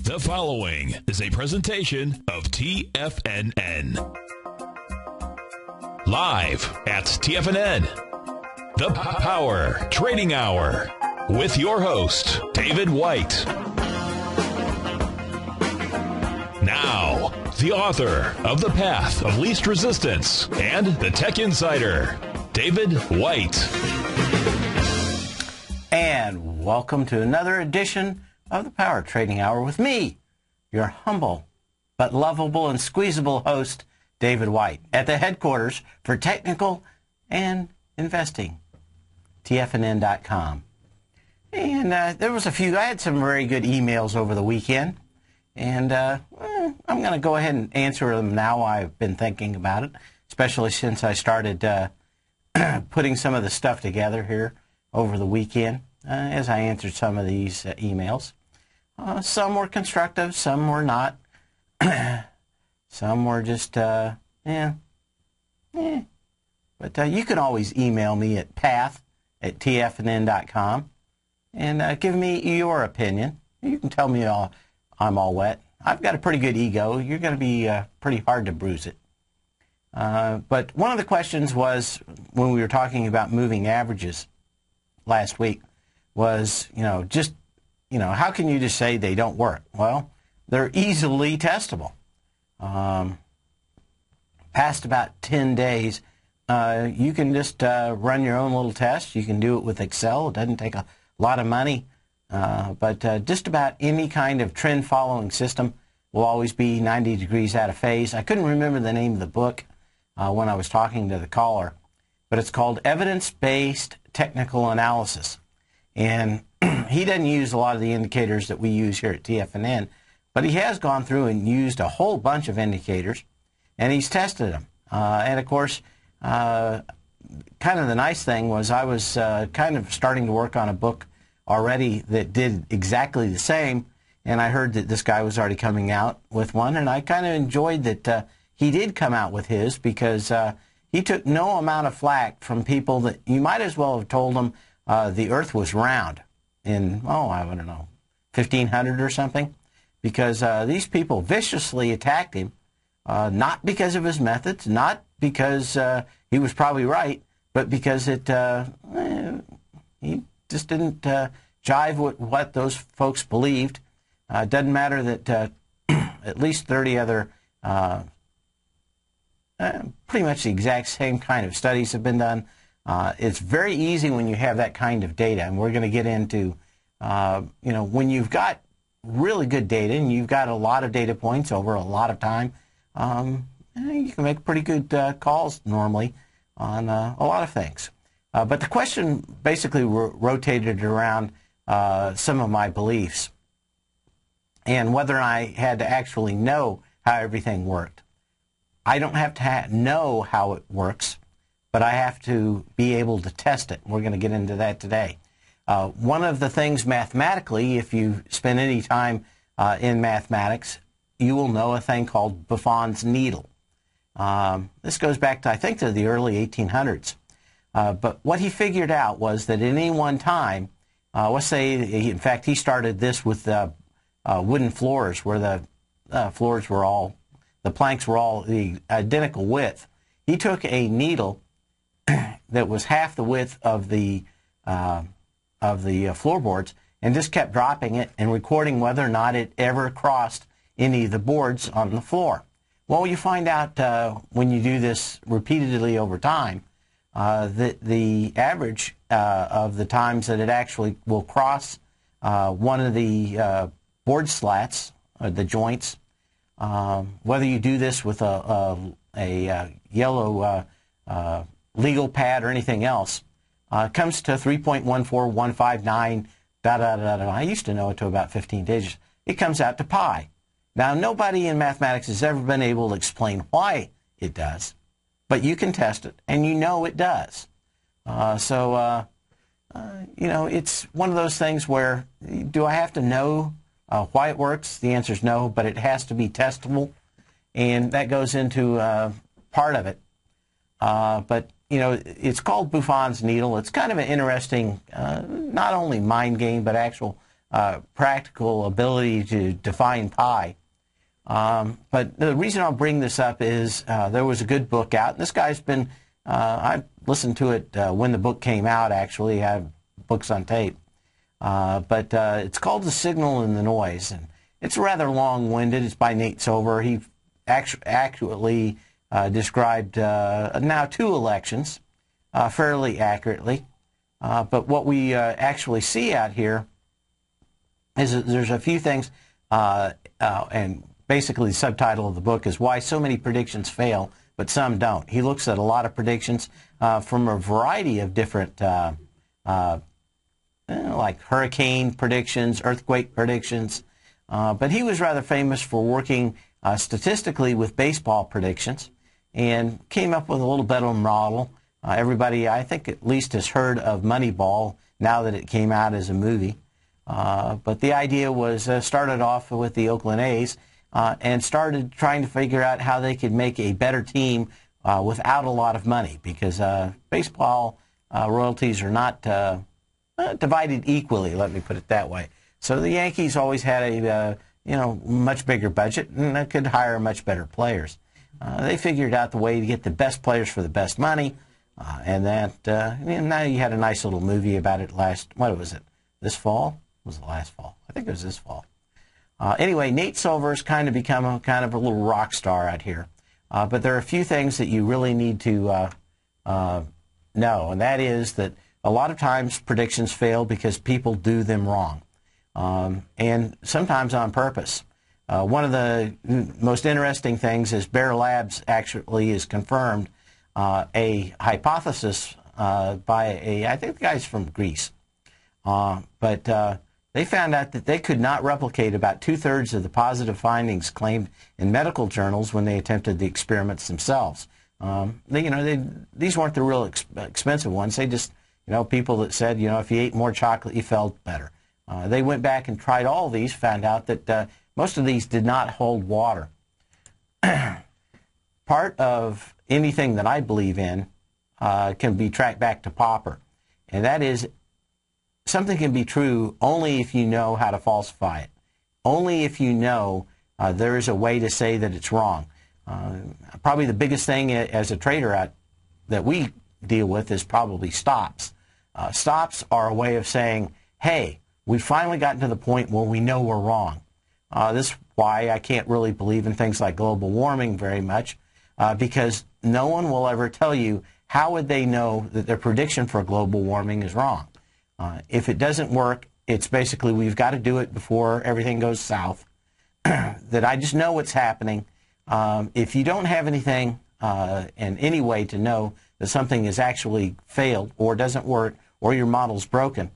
The following is a presentation of TFNN. Live at TFNN, the Power Trading Hour, with your host, David White. Now, the author of The Path of Least Resistance and the Tech Insider, David White. And welcome to another edition of the Power Trading Hour with me, your humble but lovable and squeezable host, David White, at the headquarters for technical and investing, TFNN.com. And there was I had some very good emails over the weekend, and I'm going to go ahead and answer them now. I've been thinking about it, especially since I started putting some of the stuff together here over the weekend as I answered some of these emails. Some were constructive, some were not. Some were just, But you can always email me at path@tfnn.com and give me your opinion. You can tell me I'm all wet. I've got a pretty good ego. You're going to be pretty hard to bruise it. But one of the questions was, when we were talking about moving averages last week, was, how can you just say they don't work? Well, they're easily testable. Past about 10 days, you can just run your own little test. You can do it with Excel. It doesn't take a lot of money. But just about any kind of trend-following system will always be 90 degrees out of phase. I couldn't remember the name of the book when I was talking to the caller, but it's called Evidence-Based Technical Analysis. And he doesn't use a lot of the indicators that we use here at TFNN, but he has gone through and used a whole bunch of indicators, and he's tested them. And, of course, kind of the nice thing was I was kind of starting to work on a book already that did exactly the same, and I heard that this guy was already coming out with one, and I kind of enjoyed that he did come out with his, because he took no amount of flack from people that you might as well have told them the Earth was round in, I don't know, 1500 or something, because these people viciously attacked him, not because of his methods, not because he was probably right, but because he just didn't jive with what those folks believed. It doesn't matter that at least 30 other pretty much the exact same kind of studies have been done. It's very easy when you have that kind of data, and we're going to get into, when you've got really good data and you've got a lot of data points over a lot of time, you can make pretty good calls normally on a lot of things. But the question basically rotated around some of my beliefs and whether I had to actually know how everything worked. I don't have to know how it works, but I have to be able to test it. We're going to get into that today. One of the things mathematically, if you spend any time in mathematics, you will know a thing called Buffon's needle. This goes back to, I think, to the early 1800s. But what he figured out was that at any one time, let's say, in fact, he started this with wooden floors, where the floors were all, the planks were all the identical width. He took a needle that was half the width of the floorboards and just kept dropping it and recording whether or not it ever crossed any of the boards on the floor. Well, you find out when you do this repeatedly over time that the average of the times that it actually will cross one of the board slats, the joints, whether you do this with a yellow legal pad or anything else, comes to 3.14159, I used to know it to about 15 digits. It comes out to pi. Now, nobody in mathematics has ever been able to explain why it does, but you can test it, and you know it does. It's one of those things where, do I have to know why it works? The answer is no, but it has to be testable, and that goes into part of it. But it's called Buffon's needle. It's kind of an interesting, not only mind game, but actual practical ability to define pi. But the reason I'll bring this up is there was a good book out. And this guy's been, I listened to it when the book came out, actually. I have books on tape. But it's called The Signal and the Noise. And it's rather long-winded. It's by Nate Silver. He accurately described now 2 elections fairly accurately. But what we actually see out here is that there's a few things, and basically the subtitle of the book is Why So Many Predictions Fail, but Some Don't. He looks at a lot of predictions from a variety of different, like hurricane predictions, earthquake predictions, but he was rather famous for working statistically with baseball predictions and came up with a little better model. Everybody, I think, at least has heard of Moneyball now that it came out as a movie. But the idea was started off with the Oakland A's and started trying to figure out how they could make a better team without a lot of money, because baseball royalties are not divided equally, let me put it that way. So the Yankees always had a much bigger budget and could hire much better players. They figured out the way to get the best players for the best money. And that now you had a nice little movie about it what was it, this fall? Was it last fall? I think it was this fall. Anyway, Nate Silver's kind of become a little rock star out here. But there are a few things that you really need to know, and that is that a lot of times predictions fail because people do them wrong, and sometimes on purpose. One of the most interesting things is Bear Labs actually is confirmed a hypothesis by I think the guy's from Greece. But they found out that they could not replicate about 2/3 of the positive findings claimed in medical journals when they attempted the experiments themselves. These weren't the real expensive ones. They just, people that said, if you ate more chocolate, you felt better. They went back and tried all these, found out that most of these did not hold water. Part of anything that I believe in can be tracked back to Popper, and that is something can be true only if you know how to falsify it, only if you know there is a way to say that it's wrong. Probably the biggest thing as a trader that we deal with is probably stops. Stops are a way of saying, hey, we've finally gotten to the point where we know we're wrong. This is why I can't really believe in things like global warming very much, because no one will ever tell you how would they know that their prediction for global warming is wrong. If it doesn't work, it's basically we've got to do it before everything goes south, that I just know what's happening. If you don't have anything in any way to know that something has actually failed or doesn't work or your model's broken,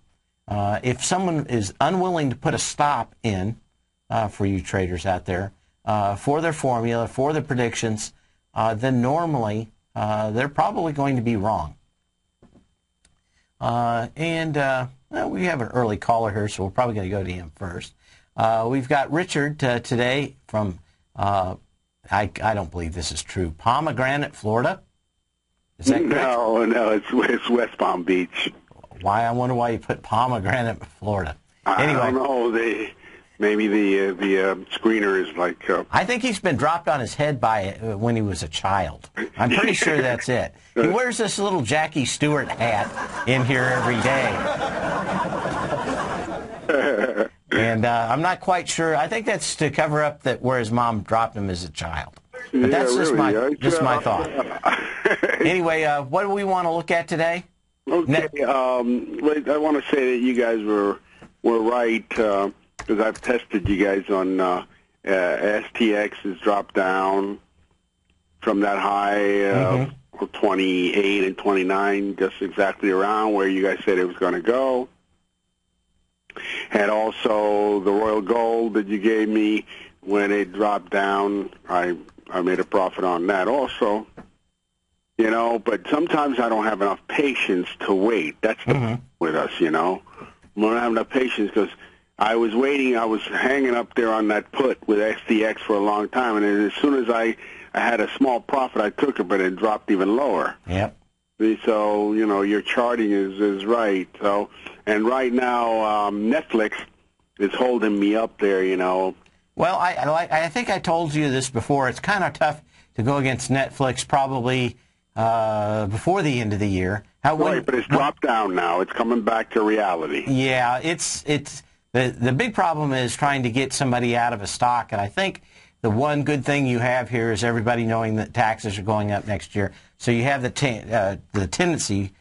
if someone is unwilling to put a stop in for you traders out there for their formula, for their predictions, then normally they're probably going to be wrong. We have an early caller here, so we're probably going to go to him first. We've got Richard today from, I don't believe this is true, Pomegranate, Florida. Is that correct? No, it's West Palm Beach. Why? I wonder why you put Pomegranate, Florida. Anyway, I don't know. Maybe the screener is like... I think he's been dropped on his head by when he was a child. I'm pretty sure that's it. He wears this little Jackie Stewart hat in here every day. And I'm not quite sure. I think that's to cover up where his mom dropped him as a child. But that's just my thought. Anyway, what do we want to look at today? Okay. I want to say that you guys were right, because I've tested you guys on STX has dropped down from that high of 28 and 29, just exactly around where you guys said it was going to go. And also the Royal Gold that you gave me, when it dropped down, I made a profit on that also. But sometimes I don't have enough patience to wait. That's the problem with us, We don't have enough patience because I was waiting. I was hanging up there on that put with STX for a long time, and as soon as I had a small profit, I took it, but it dropped even lower. Yep. So, your charting is right. So, and right now, Netflix that's holding me up there, you know. Well, I think I told you this before. It's kind of tough to go against Netflix probably before the end of the year. Right, but it's dropped down now. It's coming back to reality. Yeah, it's the big problem is trying to get somebody out of a stock, and I think the one good thing you have here is everybody knowing that taxes are going up next year. So you have the tendency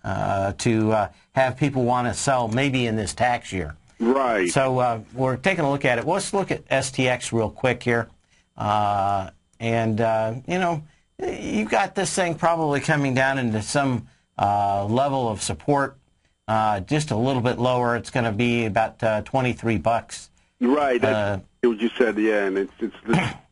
to have people want to sell maybe in this tax year. Right. So we're taking a look at it. Let's look at STX real quick here. You know, you've got this thing probably coming down into some level of support, just a little bit lower. It's going to be about $23. Right. That's what you said, yeah, and it's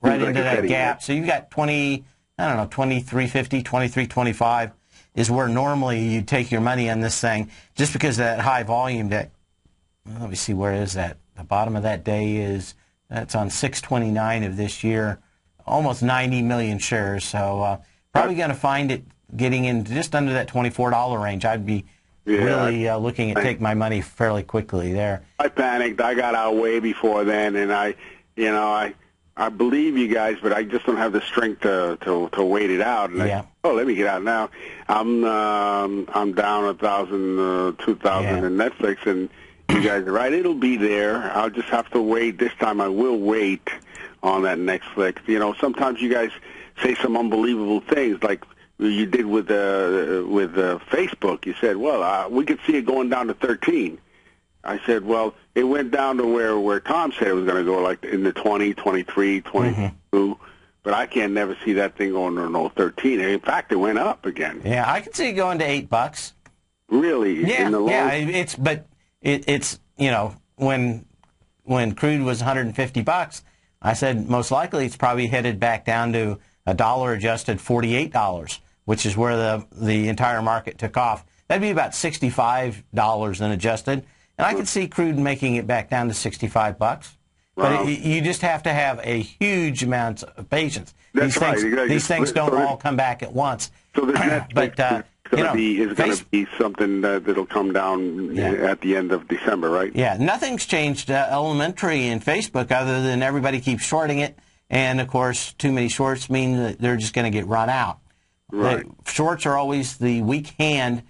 right into that gap. So you've got 23.50, 23.25 is where normally you take your money on this thing, just because of that high volume that. Let me see, where is that? The bottom of that day that's on 6/29 of this year, almost 90 million shares. So probably going to find it getting into just under that $24 range. I'd be really looking at take my money fairly quickly there. I panicked. I got out way before then, and I believe you guys, but I just don't have the strength to wait it out. And let me get out now. I'm down 1,000, 2,000 in Netflix, and you guys are right. It'll be there. I'll just have to wait. This time I will wait on that Netflix. You know, sometimes you guys say some unbelievable things, like you did with Facebook. You said, well, we could see it going down to 13. I said, well, it went down to where Tom said it was going to go, like in the 20, 23, 22. But I can't never see that thing going to 13. In fact, it went up again. Yeah, I could see it going to $8. Really? Yeah, It's you know, when crude was $150, I said most likely it's probably headed back down to $1 adjusted $48, which is where the entire market took off. That'd be about $65 in adjusted, and I could see crude making it back down to $65. But you just have to have a huge amount of patience. That's These things don't all come back at once. So but going to be something that'll come down at the end of December, right? Yeah, nothing's changed elementary in Facebook other than everybody keeps shorting it, and of course, too many shorts mean that they're just going to get run out. Right. The shorts are always the weak hand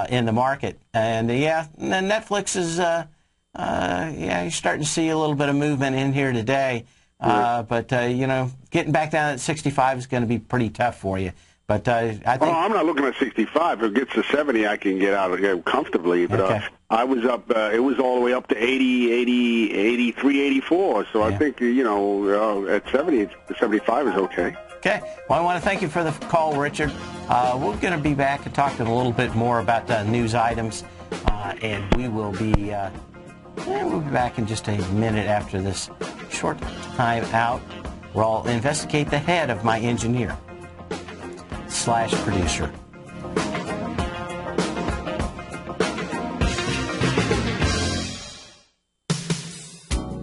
in the market, and Netflix is you're starting to see a little bit of movement in here today, but you know, getting back down at 65 is going to be pretty tough for you. But I think I'm not looking at 65. If it gets to 70, I can get out of here comfortably. But I was up. It was all the way up to 80, 83, 84. So I think, you know, at 70, 75 is okay. Okay. Well, I want to thank you for the call, Richard. We're going to be back and talk a little bit more about the news items, and we'll be back in just a minute after this short time out, where I'll investigate the head of my engineer / producer.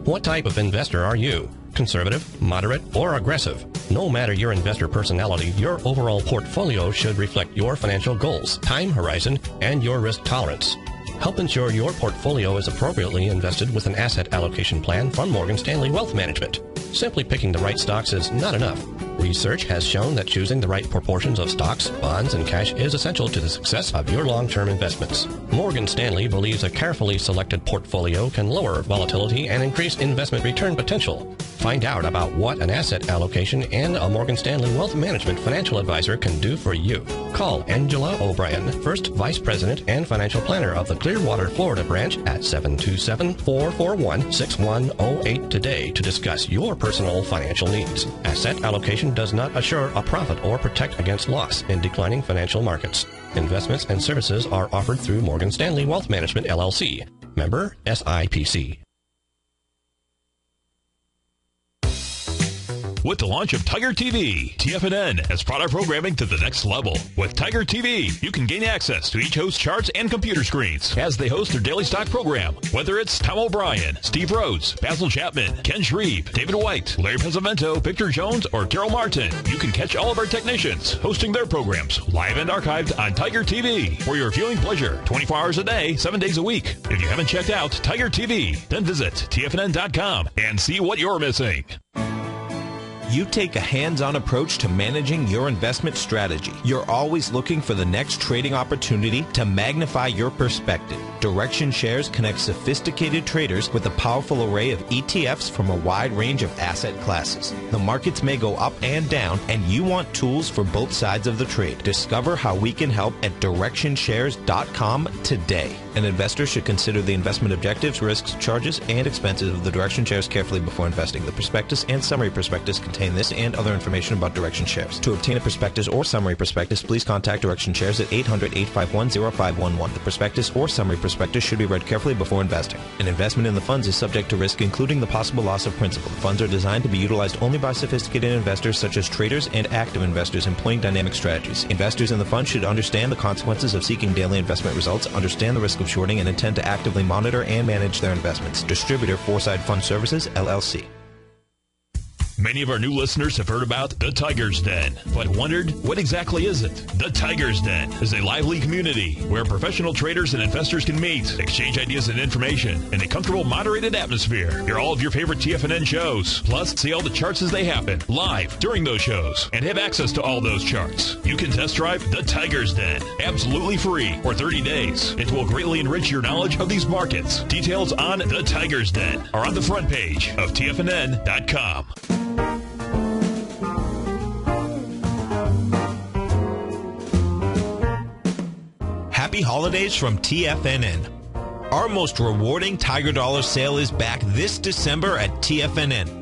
What type of investor are you? Conservative, moderate, or aggressive? No matter your investor personality, your overall portfolio should reflect your financial goals, time horizon, and your risk tolerance. Help ensure your portfolio is appropriately invested with an asset allocation plan from Morgan Stanley Wealth Management. Simply picking the right stocks is not enough. Research has shown that choosing the right proportions of stocks, bonds, and cash is essential to the success of your long-term investments. Morgan Stanley believes a carefully selected portfolio can lower volatility and increase investment return potential. Find out about what an asset allocation and a Morgan Stanley Wealth Management financial advisor can do for you. Call Angela O'Brien, First Vice President and Financial Planner of the Clearwater, Florida branch at 727-441-6108 today to discuss your personal financial needs. Asset allocation does not assure a profit or protect against loss in declining financial markets. Investments and services are offered through Morgan Stanley Wealth Management, LLC. Member SIPC. with the launch of Tiger TV. TFNN has brought our programming to the next level. With Tiger TV, you can gain access to each host's charts and computer screens as they host their daily stock program. Whether it's Tom O'Brien, Steve Rhodes, Basil Chapman, Ken Shreve, David White, Larry Pesavento, Victor Jones, or Carol Martin, you can catch all of our technicians hosting their programs live and archived on Tiger TV for your viewing pleasure 24 hours a day, 7 days a week. If you haven't checked out Tiger TV, then visit TFNN.com and see what you're missing. You take a hands-on approach to managing your investment strategy. You're always looking for the next trading opportunity to magnify your perspective. Direction Shares connects sophisticated traders with a powerful array of ETFs from a wide range of asset classes. The markets may go up and down, and you want tools for both sides of the trade. Discover how we can help at DirectionShares.com today. An investor should consider the investment objectives, risks, charges, and expenses of the Direction Shares carefully before investing. The prospectus and summary prospectus contain this and other information about Direction Shares. To obtain a prospectus or summary prospectus, please contact Direction Shares at 800-851-0511. The prospectus or summary prospectus should be read carefully before investing. An investment in the funds is subject to risk, including the possible loss of principal. The funds are designed to be utilized only by sophisticated investors such as traders and active investors employing dynamic strategies. Investors in the fund should understand the consequences of seeking daily investment results, understand the risk of shorting, and intend to actively monitor and manage their investments. Distributor Foreside Fund Services, LLC. Many of our new listeners have heard about the Tiger's Den, but wondered, what exactly is it? The Tiger's Den is a lively community where professional traders and investors can meet, exchange ideas and information in a comfortable, moderated atmosphere. Hear all of your favorite TFNN shows, plus see all the charts as they happen live during those shows, and have access to all those charts. You can test drive the Tiger's Den absolutely free for 30 days. It will greatly enrich your knowledge of these markets. Details on the Tiger's Den are on the front page of TFNN.com. Happy holidays from TFNN. Our most rewarding Tiger Dollar sale is back this December at TFNN.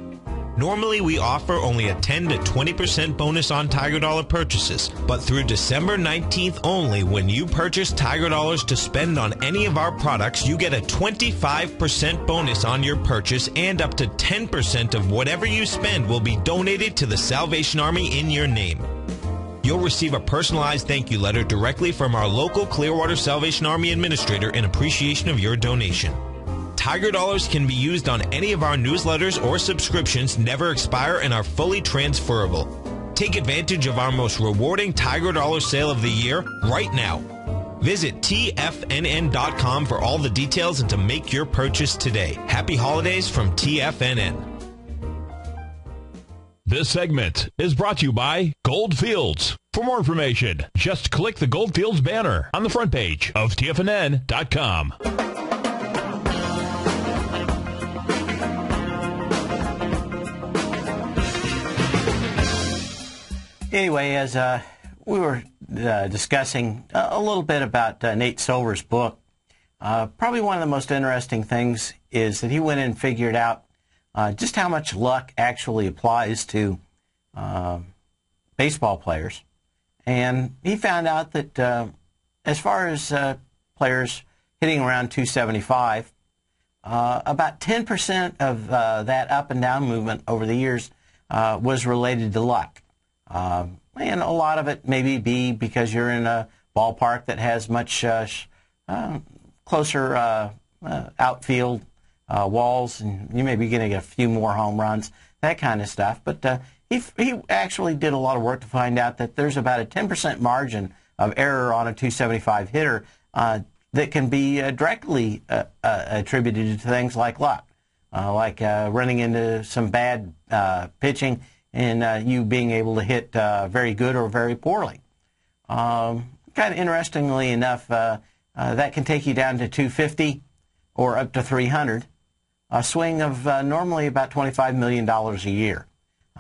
Normally, we offer only a 10 to 20% bonus on Tiger Dollar purchases, but through December 19th only, when you purchase Tiger Dollars to spend on any of our products, you get a 25% bonus on your purchase, and up to 10% of whatever you spend will be donated to the Salvation Army in your name. You'll receive a personalized thank you letter directly from our local Clearwater Salvation Army administrator in appreciation of your donation. Tiger Dollars can be used on any of our newsletters or subscriptions, never expire, and are fully transferable. Take advantage of our most rewarding Tiger Dollar sale of the year right now. Visit TFNN.com for all the details and to make your purchase today. Happy holidays from TFNN. This segment is brought to you by Goldfields. For more information, just click the Goldfields banner on the front page of TFNN.com. Anyway, as we were discussing a little bit about Nate Silver's book, probably one of the most interesting things is that he went in and figured out just how much luck actually applies to baseball players. And he found out that as far as players hitting around 275, about 10% of that up and down movement over the years was related to luck. And a lot of it maybe be because you're in a ballpark that has much closer outfield walls, and you may be getting a few more home runs, that kind of stuff. But he actually did a lot of work to find out that there's about a 10% margin of error on a 275 hitter that can be directly attributed to things like luck, like running into some bad pitching and you being able to hit very good or very poorly. Kind of interestingly enough, that can take you down to 250 or up to 300, a swing of normally about $25 million a year.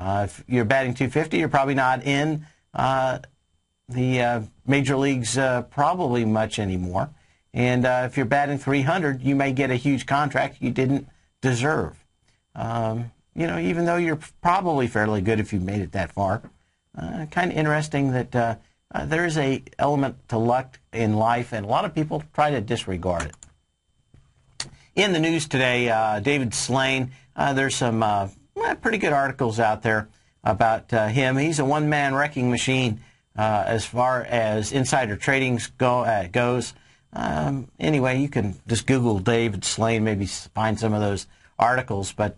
If you're batting 250, you're probably not in the major leagues probably much anymore. And if you're batting 300, you may get a huge contract you didn't deserve. You know, even though you're probably fairly good if you made it that far. Kind of interesting that there is a element to luck in life, and a lot of people try to disregard it. In the news today, David Slane, there's some pretty good articles out there about him. He's a one-man wrecking machine as far as insider trading goes. Anyway, you can just Google David Slayne, maybe find some of those articles. But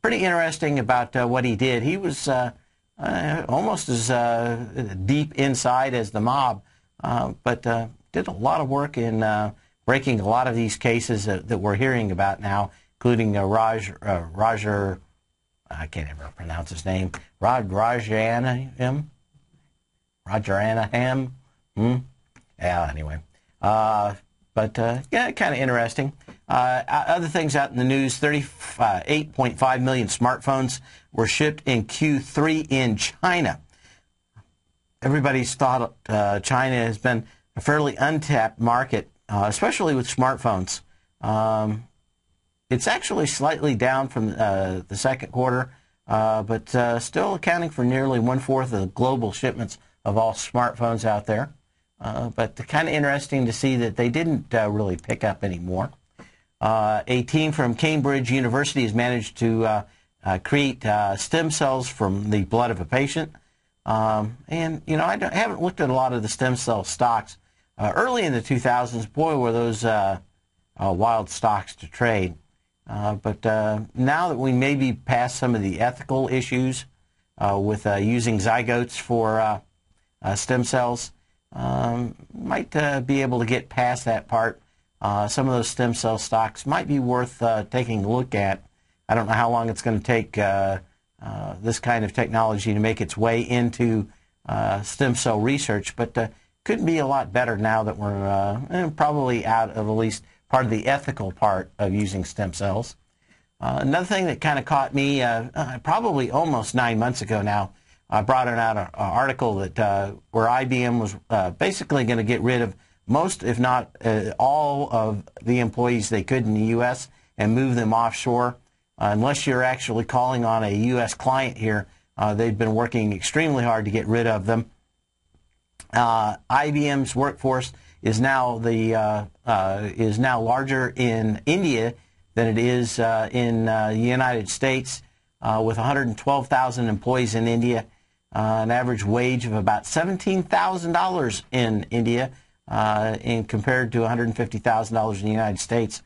pretty interesting about what he did. He was almost as deep inside as the mob, but did a lot of work in breaking a lot of these cases that we're hearing about now, including Roger, I can't ever pronounce his name, Rajaranaham. Yeah, anyway. Yeah, kind of interesting. Other things out in the news, 38.5 million smartphones were shipped in Q3 in China. Everybody's thought China has been a fairly untapped market, especially with smartphones. It's actually slightly down from the second quarter, but still accounting for nearly 1/4 of the global shipments of all smartphones out there. But kind of interesting to see that they didn't really pick up anymore. A team from Cambridge University has managed to create stem cells from the blood of a patient. And, you know, I haven't looked at a lot of the stem cell stocks. Early in the 2000s, boy, were those wild stocks to trade. But now that we may be past some of the ethical issues with using zygotes for stem cells, might be able to get past that part. Some of those stem cell stocks might be worth taking a look at. I don't know how long it's going to take this kind of technology to make its way into stem cell research, but could be a lot better now that we're probably out of at least part of the ethical part of using stem cells. Another thing that kind of caught me probably almost 9 months ago now, I brought out an article that where IBM was basically going to get rid of most, if not all, of the employees they could in the U.S. and move them offshore. Unless you're actually calling on a U.S. client here, they've been working extremely hard to get rid of them. IBM's workforce is now larger in India than it is in the United States, with 112,000 employees in India, an average wage of about $17,000 in India, compared to $150,000 in the United States.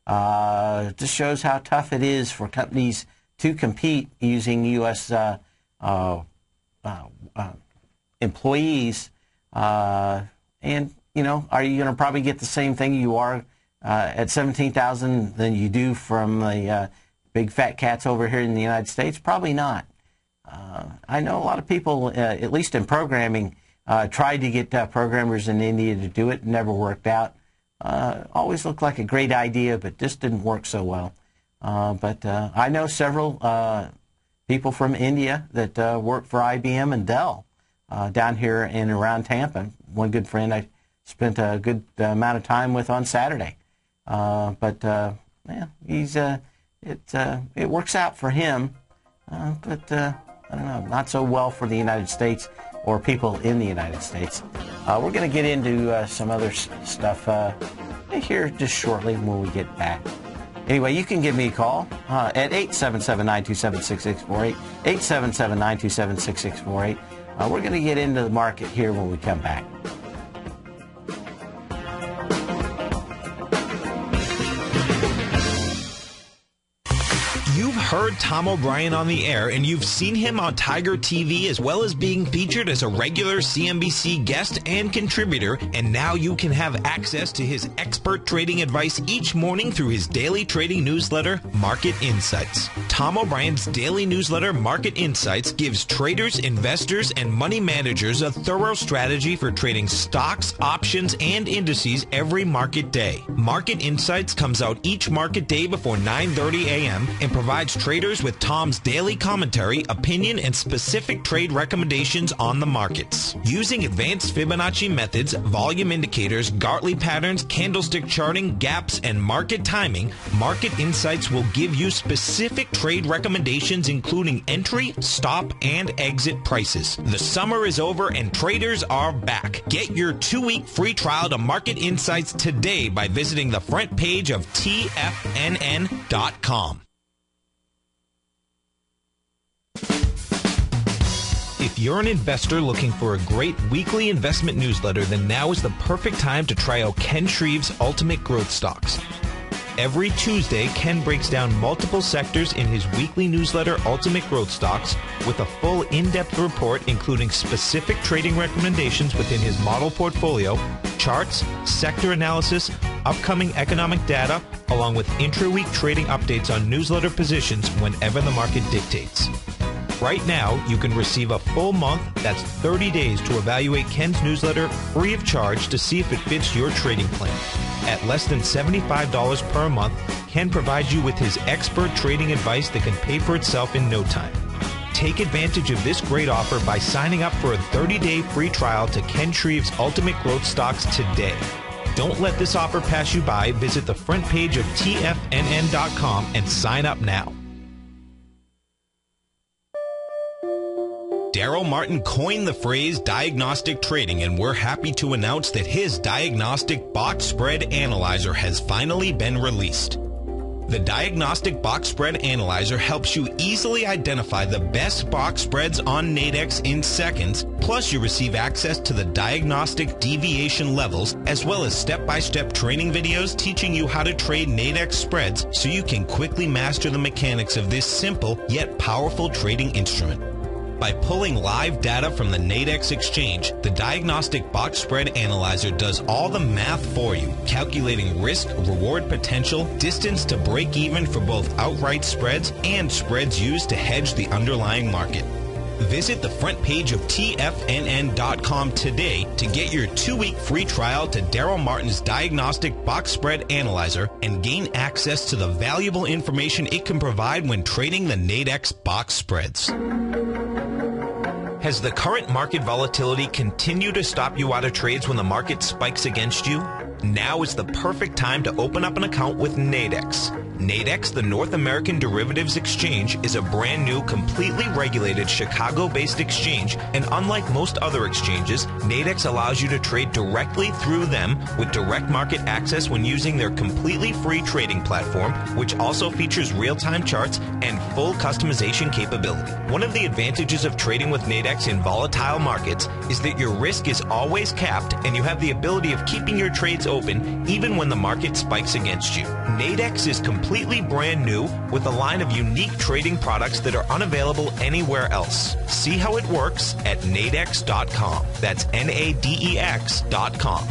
Just shows how tough it is for companies to compete using U.S. Employees. And, you know, are you going to probably get the same thing you are at 17,000 than you do from the big fat cats over here in the United States? Probably not. I know a lot of people, at least in programming, tried to get programmers in India to do it. Never worked out. Always looked like a great idea, but just didn't work so well. But I know several people from India that work for IBM and Dell down here and around Tampa. One good friend I spent a good amount of time with on Saturday. But yeah, it works out for him. But I don't know, not so well for the United States or people in the United States. We're going to get into some other stuff here just shortly when we get back. Anyway, you can give me a call at 877-927-6648, 877-927-6648. We're going to get into the market here when we come back. You've heard Tom O'Brien on the air, and you've seen him on Tiger TV, as well as being featured as a regular CNBC guest and contributor, and now you can have access to his expert trading advice each morning through his daily trading newsletter, Market Insights. Tom O'Brien's daily newsletter, Market Insights, gives traders, investors, and money managers a thorough strategy for trading stocks, options, and indices every market day. Market Insights comes out each market day before 9:30 a.m. and provides traders with Tom's daily commentary, opinion, and specific trade recommendations on the markets. Using advanced Fibonacci methods, volume indicators, Gartley patterns, candlestick charting, gaps, and market timing, Market Insights will give you specific trade recommendations including entry, stop, and exit prices. The summer is over and traders are back. Get your 2-week free trial to Market Insights today by visiting the front page of TFNN.com. If you're an investor looking for a great weekly investment newsletter, then now is the perfect time to try out Ken Shreve's Ultimate Growth Stocks. Every Tuesday, Ken breaks down multiple sectors in his weekly newsletter, Ultimate Growth Stocks, with a full in-depth report including specific trading recommendations within his model portfolio, charts, sector analysis, upcoming economic data, along with intra-week trading updates on newsletter positions whenever the market dictates. Right now, you can receive a full month, that's 30 days, to evaluate Ken's newsletter free of charge to see if it fits your trading plan. At less than $75 per month, Ken provides you with his expert trading advice that can pay for itself in no time. Take advantage of this great offer by signing up for a 30-day free trial to Ken Shreve's Ultimate Growth Stocks today. Don't let this offer pass you by. Visit the front page of TFNN.com and sign up now. Daryl Martin coined the phrase diagnostic trading, and we're happy to announce that his Diagnostic Box Spread Analyzer has finally been released. The Diagnostic Box Spread Analyzer helps you easily identify the best box spreads on Nadex in seconds, plus you receive access to the diagnostic deviation levels, as well as step-by-step training videos teaching you how to trade Nadex spreads so you can quickly master the mechanics of this simple yet powerful trading instrument. By pulling live data from the Nadex exchange, the Diagnostic Box Spread Analyzer does all the math for you, calculating risk, reward potential, distance to break even for both outright spreads and spreads used to hedge the underlying market. Visit the front page of TFNN.com today to get your 2-week free trial to Daryl Martin's Diagnostic Box Spread Analyzer and gain access to the valuable information it can provide when trading the Nadex box spreads. Has the current market volatility continued to stop you out of trades when the market spikes against you? Now is the perfect time to open up an account with Nadex. Nadex, the North American Derivatives Exchange, is a brand new, completely regulated Chicago-based exchange, and unlike most other exchanges, Nadex allows you to trade directly through them with direct market access when using their completely free trading platform, which also features real-time charts and full customization capability. One of the advantages of trading with Nadex in volatile markets is that your risk is always capped and you have the ability of keeping your trades open even when the market spikes against you. Nadex is completely brand new with a line of unique trading products that are unavailable anywhere else. See how it works at nadex.com. That's NADEX.com.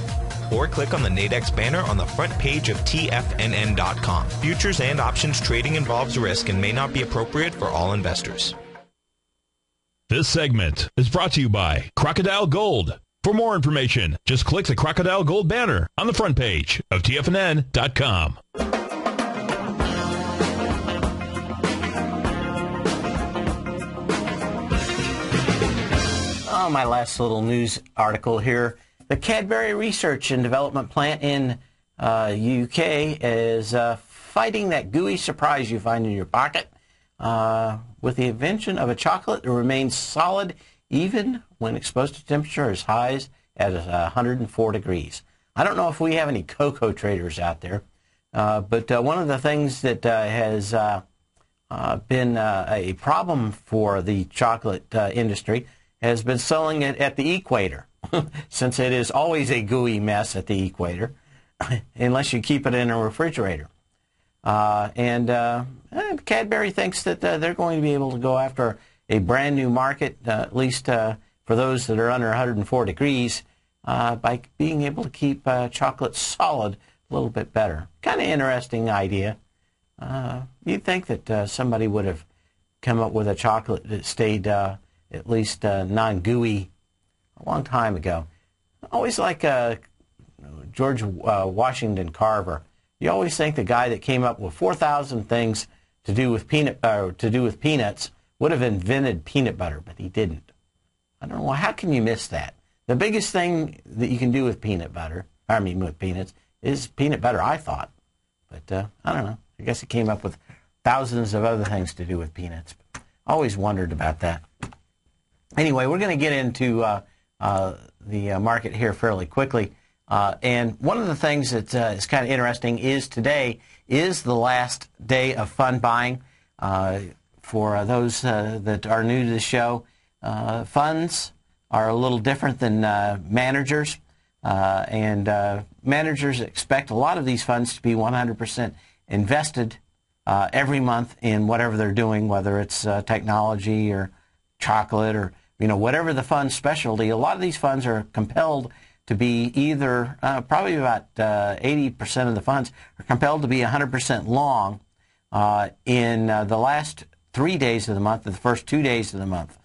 Or click on the Nadex banner on the front page of TFNN.com. Futures and options trading involves risk and may not be appropriate for all investors. This segment is brought to you by Crocodile Gold. For more information, just click the Crocodile Gold banner on the front page of TFNN.com. Oh, my last little news article here. The Cadbury Research and Development Plant in UK is fighting that gooey surprise you find in your pocket with the invention of a chocolate that remains solid even when exposed to temperature as high as 104 degrees. I don't know if we have any cocoa traders out there, but one of the things that has been a problem for the chocolate industry has been selling it at the equator, since it is always a gooey mess at the equator, unless you keep it in a refrigerator. Cadbury thinks that they're going to be able to go after a brand new market, at least for those that are under 104 degrees, by being able to keep chocolate solid a little bit better. Kind of interesting idea. You'd think that somebody would have come up with a chocolate that stayed at least non-gooey a long time ago. Always like George Washington Carver. You always think the guy that came up with 4,000 things to do with peanuts would have invented peanut butter, but he didn't. I don't know. How can you miss that? The biggest thing that you can do with with peanuts, is peanut butter, I thought. But I don't know. I guess he came up with thousands of other things to do with peanuts. Always wondered about that. Anyway, we're going to get into the market here fairly quickly. And one of the things that is kind of interesting is today is the last day of fund buying. For those that are new to the show, funds are a little different than managers, and managers expect a lot of these funds to be 100% invested every month in whatever they're doing, whether it's technology or chocolate or whatever the fund specialty. A lot of these funds are compelled to be either, probably about 80% of the funds are compelled to be 100% long in the last 3 days of the month, or the first 2 days of the month.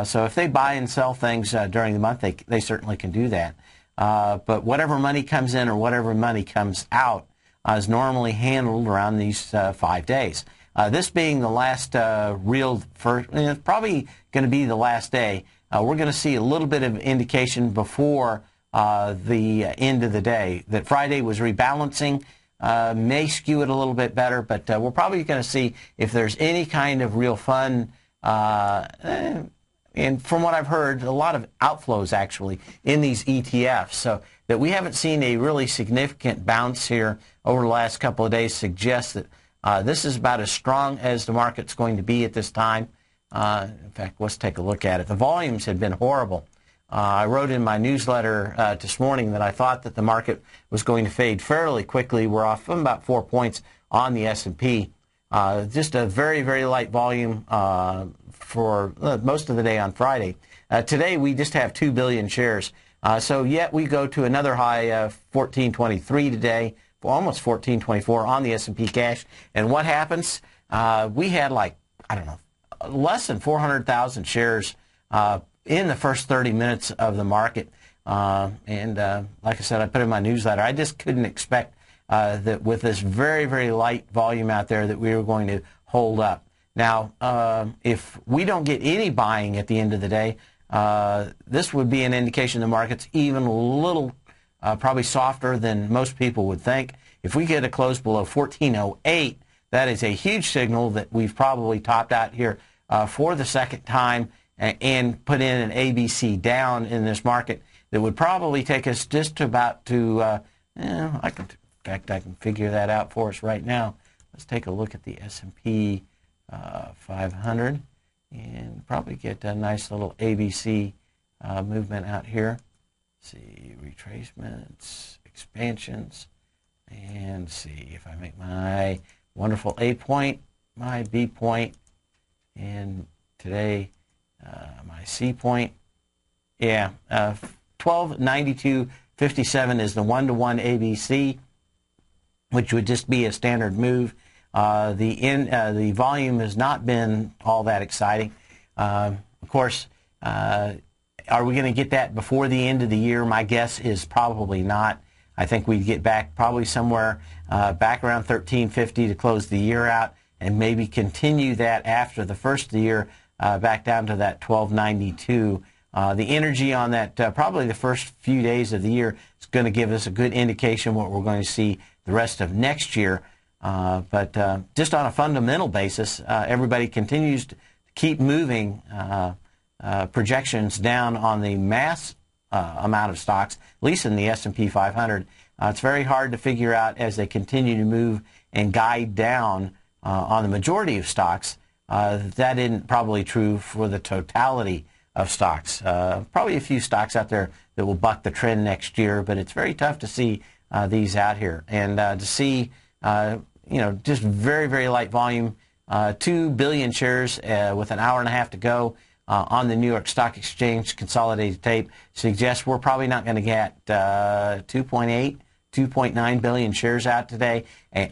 So if they buy and sell things during the month, they certainly can do that. But whatever money comes in or whatever money comes out is normally handled around these 5 days. This being the last real first, it's probably going to be the last day. We're going to see a little bit of indication before the end of the day that Friday was rebalancing. May skew it a little bit better, but we're probably going to see if there's any kind of real fun. And from what I've heard, a lot of outflows actually in these ETFs. So that we haven't seen a really significant bounce here over the last couple of days suggests that this is about as strong as the market's going to be at this time. In fact, let's take a look at it. The volumes had been horrible. I wrote in my newsletter this morning that I thought that the market was going to fade fairly quickly. We're off from about 4 points on the S&P. Just a very, very light volume for most of the day on Friday. Today we just have 2 billion shares. So yet we go to another high of 1423 today, almost 1424 on the S&P cash. And what happens? We had less than 400,000 shares in the first 30 minutes of the market. And like I said, I put in my newsletter, I just couldn't expect that with this very, very light volume out there that we were going to hold up. Now, if we don't get any buying at the end of the day, this would be an indication the market's even a little probably softer than most people would think. If we get a close below 1408, that is a huge signal that we've probably topped out here for the second time and put in an ABC down in this market that would probably take us just about to, I can figure that out for us right now. Let's take a look at the S&P 500 and probably get a nice little ABC movement out here. Let's see, retracements, expansions, and see if I make my wonderful A point, my B point, and today my C point. Yeah, 1292.57 is the 1-to-1 ABC, which would just be a standard move. The volume has not been all that exciting. Of course, are we going to get that before the end of the year? My guess is probably not. I think we'd get back probably somewhere back around 1350 to close the year out, and maybe continue that after the first of the year back down to that 1292. The energy on that probably the first few days of the year is going to give us a good indication what we're going to see the rest of next year. But just on a fundamental basis, everybody continues to keep moving projections down on the mass amount of stocks, at least in the S&P 500. It's very hard to figure out as they continue to move and guide down on the majority of stocks. That isn't probably true for the totality of stocks. Probably a few stocks out there that will buck the trend next year, but it's very tough to see these out here. And to see, just very, very light volume, 2 billion shares with an hour and a half to go on the New York Stock Exchange consolidated tape suggests we're probably not going to get 2.8, 2.9 billion shares out today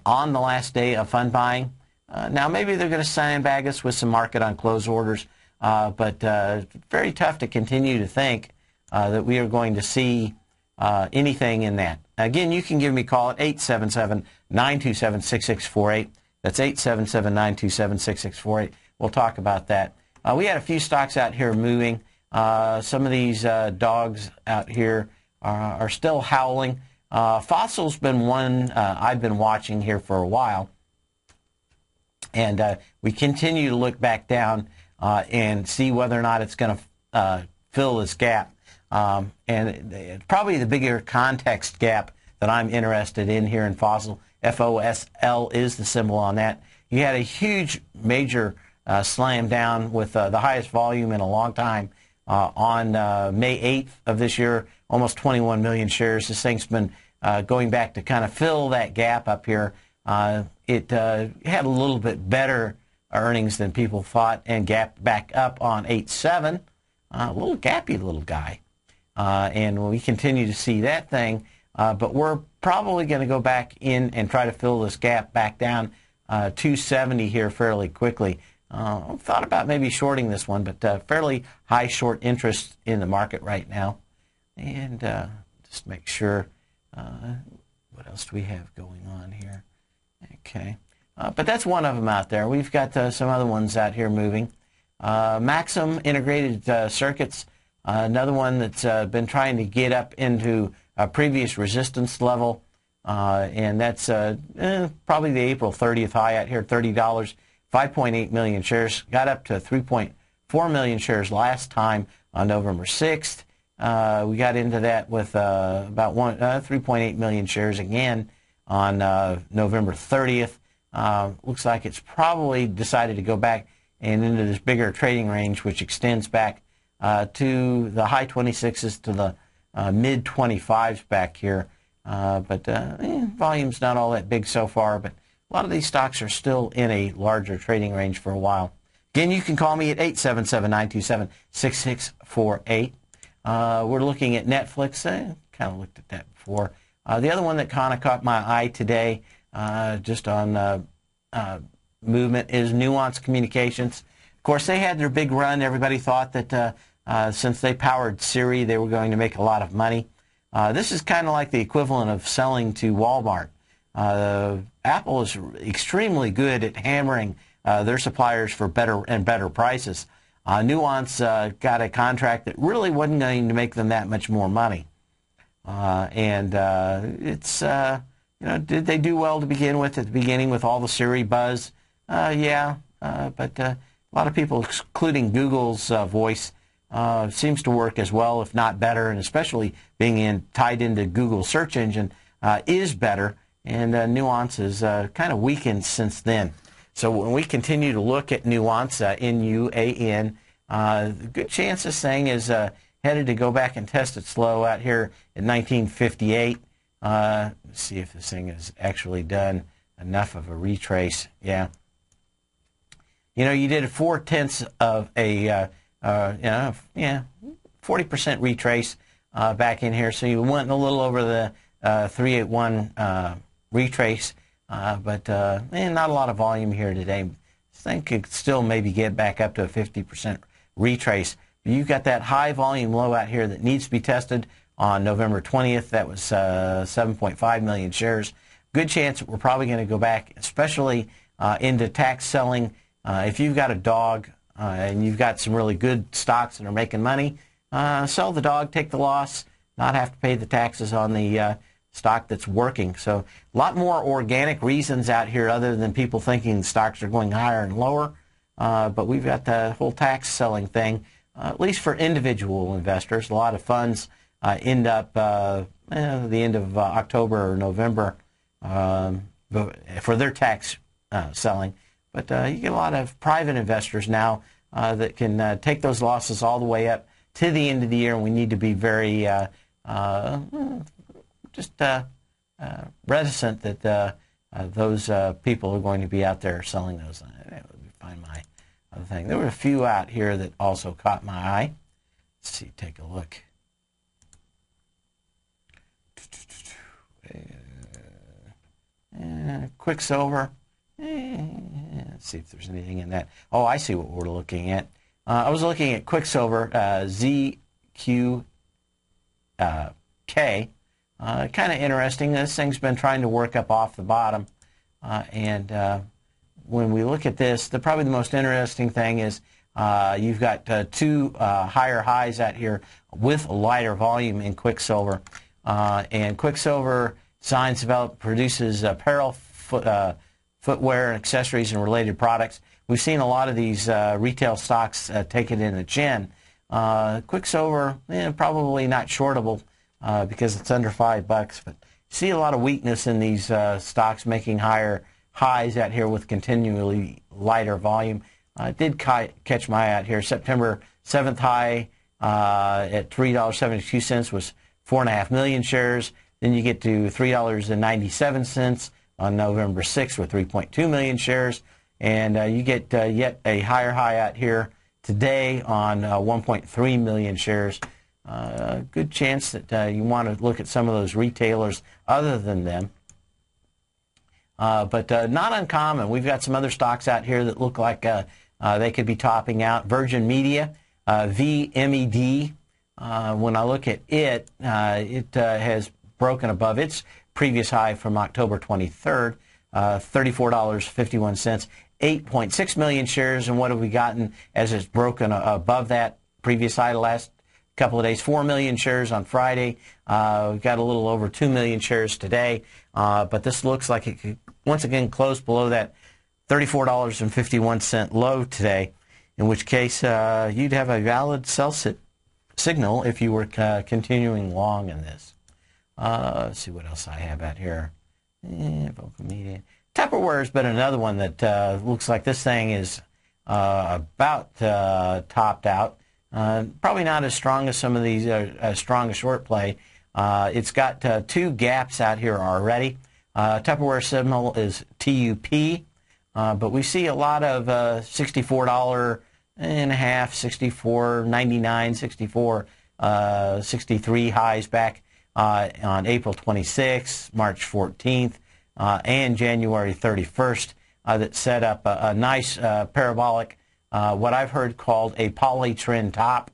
on the last day of fund buying. Now, maybe they're going to sandbag us with some market on close orders, but very tough to continue to think that we are going to see anything in that. Again, you can give me a call at 877-927-6648. That's 877-927-6648. We'll talk about that. We had a few stocks out here moving. Some of these dogs out here are still howling. Fossil's been one I've been watching here for a while. And we continue to look back down and see whether or not it's going to fill this gap. And probably the bigger context gap that I'm interested in here in Fossil, FOSL is the symbol on that. You had a huge major slammed down with the highest volume in a long time on May 8th of this year, almost 21 million shares. This thing's been going back to kind of fill that gap up here. It had a little bit better earnings than people thought and gapped back up on 8.7. A little gappy little guy. And we continue to see that thing. But we're probably going to go back in and try to fill this gap back down 270 here fairly quickly. I thought about maybe shorting this one, but fairly high short interest in the market right now. And just make sure, what else do we have going on here? Okay. But that's one of them out there. We've got some other ones out here moving. Maxim Integrated Circuits, another one that's been trying to get up into a previous resistance level, and that's probably the April 30th high out here, $30, 5.8 million shares. Got up to 3.4 million shares last time on November 6th. We got into that with about 3.8 million shares again on November 30th. Looks like it's probably decided to go back and into this bigger trading range, which extends back to the high 26s to the mid 25s back here. But volume's not all that big so far, but a lot of these stocks are still in a larger trading range for a while. Again, you can call me at 877-927-6648. We're looking at Netflix. Kind of looked at that before. The other one that kind of caught my eye today, just on movement, is Nuance Communications. Of course, they had their big run. Everybody thought that since they powered Siri, they were going to make a lot of money. This is kind of like the equivalent of selling to Walmart. Apple is extremely good at hammering their suppliers for better and better prices. Nuance got a contract that really wasn't going to make them that much more money. It's, did they do well to begin with at the beginning with all the Siri buzz? Yeah, but a lot of people, including Google's voice, seems to work as well, if not better, and especially being tied into Google search engine is better, and Nuance has kind of weakened since then. So when we continue to look at Nuance, N-U-A-N, good chance this thing is headed to go back and test its low out here in 1958. Let's see if this thing has actually done enough of a retrace. Yeah. You know, you did 4/10 of a 40% retrace back in here, so you went a little over the 381 retrace, but not a lot of volume here today. I think it could still maybe get back up to a 50% retrace. You've got that high volume low out here that needs to be tested on November 20th. That was 7.5 million shares. Good chance that we're probably going to go back, especially into tax selling. If you've got a dog and you've got some really good stocks that are making money, sell the dog, take the loss, not have to pay the taxes on the stock that's working. So a lot more organic reasons out here other than people thinking stocks are going higher and lower. But we've got the whole tax selling thing, at least for individual investors. A lot of funds end up the end of October or November for their tax selling. But you get a lot of private investors now that can take those losses all the way up to the end of the year, and we need to be very reticent that those people are going to be out there selling those. Let me find my other thing. There were a few out here that also caught my eye. Let's see, take a look. Quicksilver. Let's see if there's anything in that. Oh, I see what we're looking at. I was looking at Quicksilver, ZQK. Kind of interesting. This thing's been trying to work up off the bottom. When we look at this, probably the most interesting thing is you've got two higher highs out here with lighter volume in Quicksilver. And Quicksilver Signs Developed produces apparel, footwear, and accessories and related products. We've seen a lot of these retail stocks take it in the chin. Quicksilver, probably not shortable because it's under $5, but see a lot of weakness in these stocks making higher highs out here with continually lighter volume. It did catch my eye out here. September 7th high at $3.72 was 4.5 million shares. Then you get to $3.97 on November 6th with 3.2 million shares. And you get yet a higher high out here today on 1.3 million shares. Good chance that you want to look at some of those retailers other than them. But not uncommon. We've got some other stocks out here that look like they could be topping out. Virgin Media, VMED. When I look at it, it has broken above its previous high from October 23rd, $34.51, 8.6 million shares. And what have we gotten as it's broken above that previous high the last couple of days? 4 million shares on Friday. We've got a little over 2 million shares today. But this looks like it could once again close below that $34.51 low today, in which case you'd have a valid sell signal if you were continuing long in this. Let's see what else I have out here. Vocal Media. Tupperware has been another one that looks like this thing is about topped out. Probably not as strong as some of these, as strong a short play. It's got two gaps out here already. Tupperware symbol is TUP, but we see a lot of $64.50, $64.99, $64, 63 highs back on April 26th, March 14th, and January 31st that set up a nice parabolic, what I've heard called a polytrend top.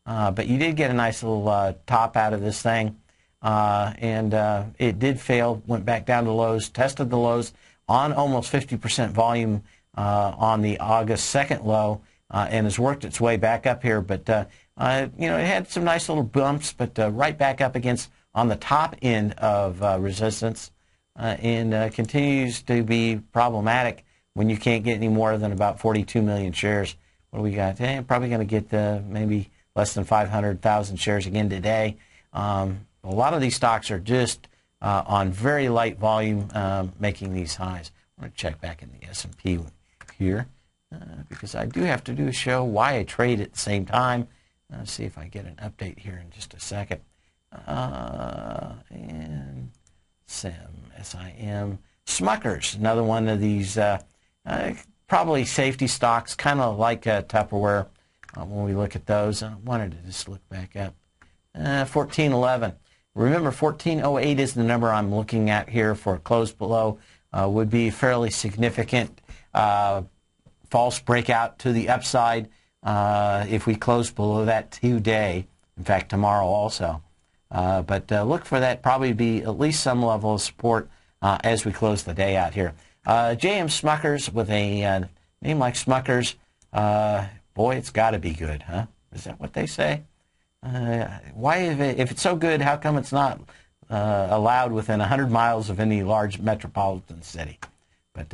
But you did get a nice little top out of this thing. And it did fail, went back down to lows, tested the lows on almost 50% volume on the August 2nd low, and has worked its way back up here. But, you know, it had some nice little bumps, but right back up against on the top end of resistance, and continues to be problematic when you can't get any more than about 42 million shares. What do we got? Probably going to get maybe less than 500,000 shares again today. A lot of these stocks are just on very light volume making these highs. I'm going to check back in the S&P here because I do have to do a show why I trade at the same time. Let's see if I get an update here in just a second. And SIM. Smuckers, another one of these probably safety stocks, kind of like Tupperware when we look at those. I wanted to just look back up. 1411. Remember, 1408 is the number I'm looking at here for a close below. Would be fairly significant false breakout to the upside if we close below that today. In fact, tomorrow also. But look for that probably be at least some level of support as we close the day out here. J.M. Smuckers with a name like Smuckers. Boy, it's got to be good, huh? Is that what they say? Why, if it's so good, how come it's not allowed within 100 miles of any large metropolitan city? But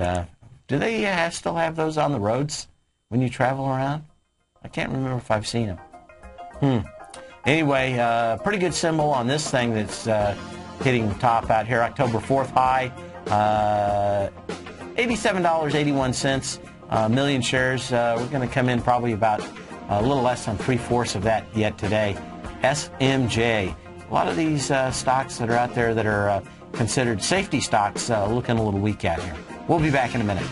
do they still have those on the roads when you travel around? I can't remember if I've seen them. Anyway, pretty good symbol on this thing that's hitting the top out here. October 4th high, $87.81, million shares. We're going to come in probably about a little less than 3/4 of that yet today. SMJ. A lot of these stocks that are out there that are considered safety stocks looking a little weak out here. We'll be back in a minute.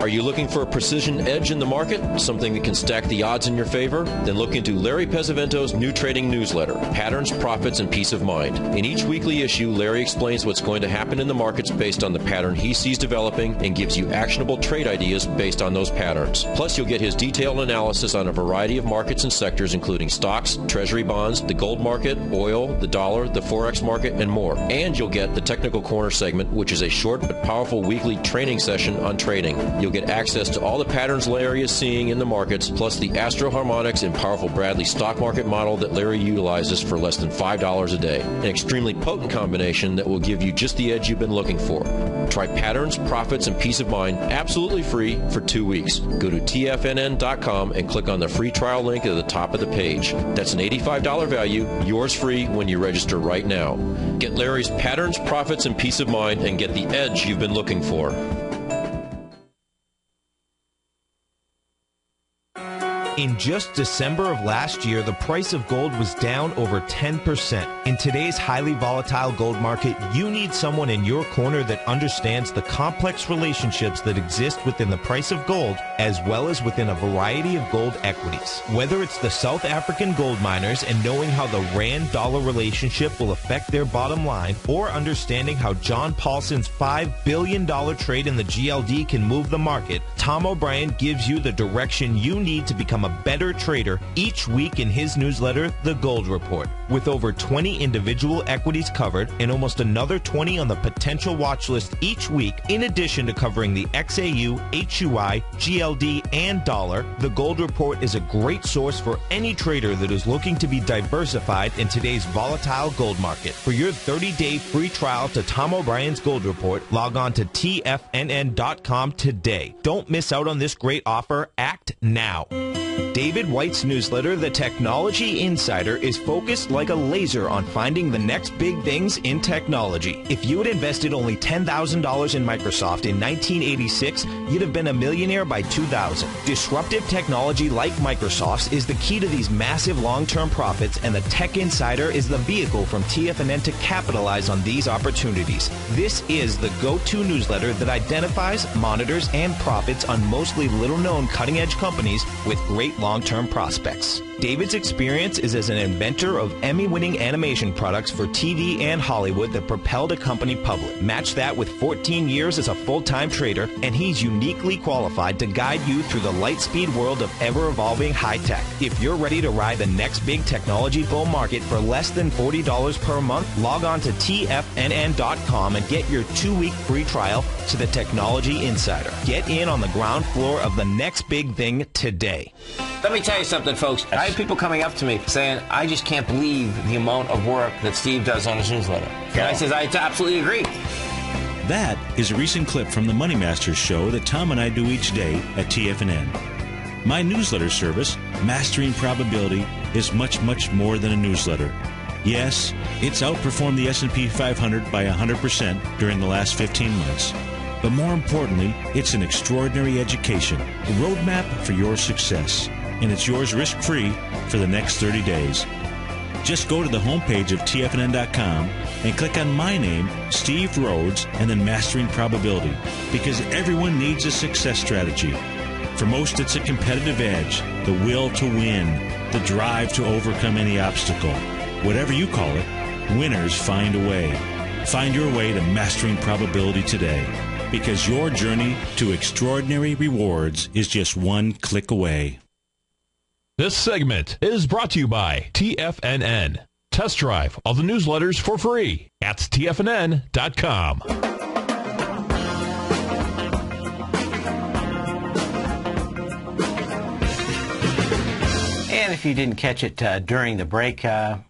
Are you looking for a precision edge in the market? Something that can stack the odds in your favor? Then look into Larry Pesavento's new trading newsletter, Patterns, Profits, and Peace of Mind. In each weekly issue, Larry explains what's going to happen in the markets based on the pattern he sees developing and gives you actionable trade ideas based on those patterns. Plus, you'll get his detailed analysis on a variety of markets and sectors, including stocks, treasury bonds, the gold market, oil, the dollar, the forex market, and more. And you'll get the Technical Corner segment, which is a short but powerful weekly training session on trading. You'll get access to all the patterns Larry is seeing in the markets, plus the Astro Harmonics and powerful Bradley stock market model that Larry utilizes for less than $5 a day. An extremely potent combination that will give you just the edge you've been looking for. Try Patterns, Profits, and Peace of Mind absolutely free for 2 weeks. Go to TFNN.com and click on the free trial link at the top of the page. That's an $85 value, yours free when you register right now. Get Larry's Patterns, Profits, and Peace of Mind and get the edge you've been looking for. In just December of last year, the price of gold was down over 10%. In today's highly volatile gold market, you need someone in your corner that understands the complex relationships that exist within the price of gold, as well as within a variety of gold equities. Whether it's the South African gold miners and knowing how the Rand-dollar relationship will affect their bottom line, or understanding how John Paulson's $5 billion trade in the GLD can move the market, Tom O'Brien gives you the direction you need to become a better trader each week in his newsletter, The Gold Report. With over 20 individual equities covered and almost another 20 on the potential watch list each week, in addition to covering the XAU, HUI, GLD, and dollar, The Gold Report is a great source for any trader that is looking to be diversified in today's volatile gold market. For your 30-day free trial to Tom O'Brien's Gold Report, log on to TFNN.com today. Don't miss out on this great offer. Act now. David White's newsletter, The Technology Insider, is focused like a laser on finding the next big things in technology. If you had invested only $10,000 in Microsoft in 1986, you'd have been a millionaire by 2000. Disruptive technology like Microsoft's is the key to these massive long-term profits, and the Tech Insider is the vehicle from TFNN to capitalize on these opportunities. This is the go-to newsletter that identifies, monitors, and profits on mostly little-known cutting-edge companies with great long-term prospects. David's experience is as an inventor of Emmy-winning animation products for TV and Hollywood that propelled a company public. Match that with 14 years as a full-time trader, and he's uniquely qualified to guide you through the light-speed world of ever-evolving high-tech. If you're ready to ride the next big technology bull market for less than $40 per month, log on to TFNN.com and get your 2-week free trial to the Technology Insider. Get in on the ground floor of the next big thing today. Let me tell you something, folks. I have people coming up to me saying, I just can't believe the amount of work that Steve does on his newsletter. And I says, I absolutely agree. That is a recent clip from the Money Masters show that Tom and I do each day at TFNN. My newsletter service, Mastering Probability, is much, much more than a newsletter. Yes, it's outperformed the S&P 500 by 100% during the last 15 months. But more importantly, it's an extraordinary education, a roadmap for your success. And it's yours risk-free for the next 30 days. Just go to the homepage of TFNN.com and click on my name, Steve Rhodes, and then Mastering Probability, because everyone needs a success strategy. For most, it's a competitive edge, the will to win, the drive to overcome any obstacle. Whatever you call it, winners find a way. Find your way to Mastering Probability today, because your journey to extraordinary rewards is just one click away. This segment is brought to you by TFNN. Test drive all the newsletters for free at TFNN.com. And if you didn't catch it during the break,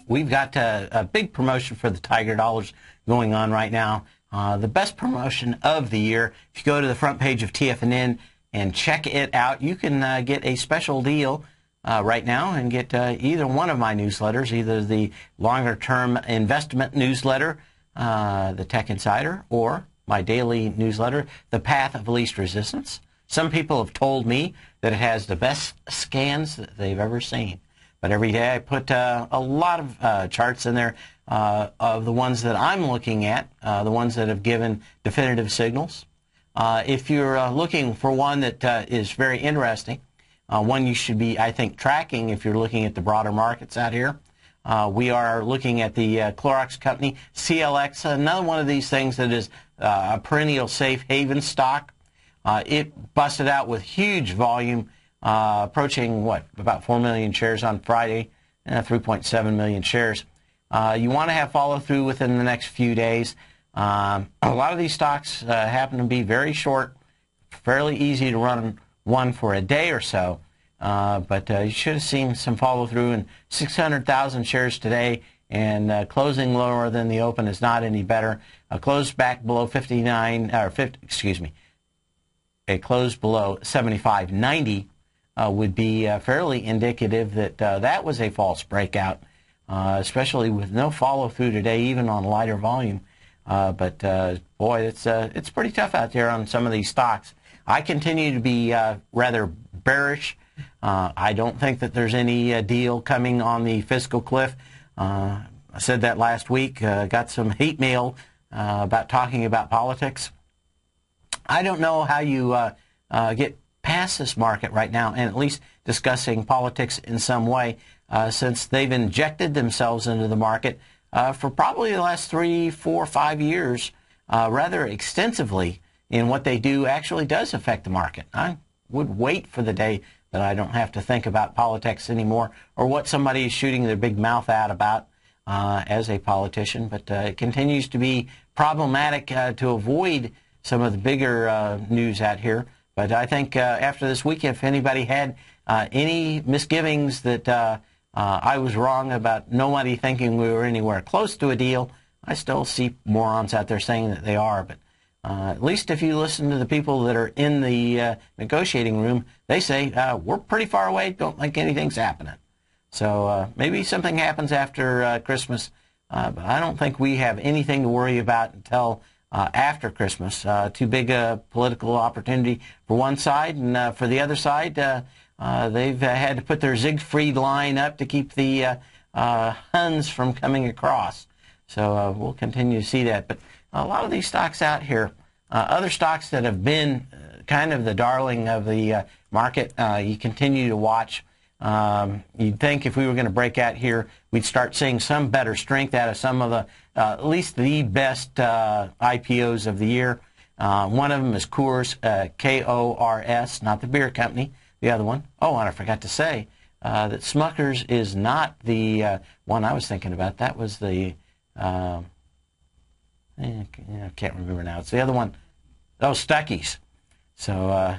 we've got a big promotion for the Tiger Dollars going on right now. The best promotion of the year. If you go to the front page of TFNN and check it out, you can get a special deal right now and get either one of my newsletters, either the longer-term investment newsletter, the Tech Insider, or my daily newsletter, The Path of Least Resistance. Some people have told me that it has the best scans that they've ever seen. But every day I put a lot of charts in there of the ones that I'm looking at, the ones that have given definitive signals. If you're looking for one that is very interesting, one you should be, I think, tracking if you're looking at the broader markets out here. We are looking at the Clorox company, CLX, another one of these things that is a perennial safe haven stock. It busted out with huge volume, approaching, about 4 million shares on Friday, 3.7 million shares. You want to have follow-through within the next few days. A lot of these stocks happen to be very short, fairly easy to run one for a day or so, but you should have seen some follow-through, and 600,000 shares today, and closing lower than the open is not any better. Closed back below 59, or 50, excuse me, a close below 75.90 would be fairly indicative that that was a false breakout, especially with no follow-through today, even on lighter volume. But boy, it's pretty tough out there on some of these stocks. I continue to be rather bearish I don't think that there's any deal coming on the fiscal cliff. I said that last week. Got some hate mail about talking about politics. I don't know how you get past this market right now and at least discussing politics in some way, since they've injected themselves into the market for probably the last 3, 4, 5 years rather extensively, in what they do actually does affect the market. I would wait for the day that I don't have to think about politics anymore, or what somebody is shooting their big mouth out about as a politician. But it continues to be problematic to avoid some of the bigger news out here. But I think after this week, if anybody had any misgivings that I was wrong about nobody thinking we were anywhere close to a deal, I still see morons out there saying that they are. But at least if you listen to the people that are in the negotiating room, they say, we're pretty far away, don't think anything's happening. So maybe something happens after Christmas, but I don't think we have anything to worry about until after Christmas. Too big a political opportunity for one side, and for the other side, they've had to put their Siegfried line up to keep the Huns from coming across. So we'll continue to see that. But a lot of these stocks out here, other stocks that have been kind of the darling of the market, you continue to watch. You'd think if we were going to break out here, we'd start seeing some better strength out of some of the, at least the best IPOs of the year. One of them is Coors, K-O-R-S, not the beer company, the other one. Oh, and I forgot to say that Smucker's is not the one I was thinking about. That was the, I can't remember now. It's the other one. Oh, Stuckey's. So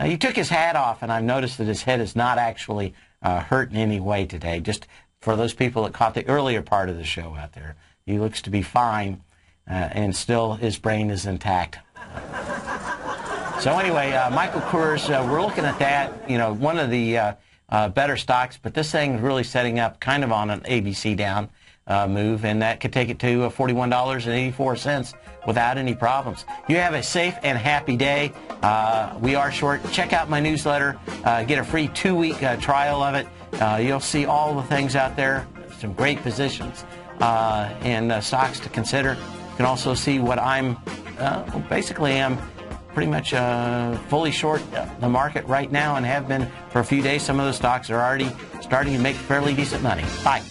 he took his hat off, and I've noticed that his head is not actually hurt in any way today. Just for those people that caught the earlier part of the show out there, he looks to be fine, and still his brain is intact. So anyway, Michael Coors, we're looking at that, one of the better stocks, but this thing's really setting up kind of on an ABC down move, and that could take it to $41.84 without any problems. You have a safe and happy day. We are short. Check out my newsletter. Get a free 2-week trial of it. You'll see all the things out there, some great positions and stocks to consider. You can also see what I'm basically am pretty much fully short the market right now and have been for a few days. Some of those stocks are already starting to make fairly decent money. Bye.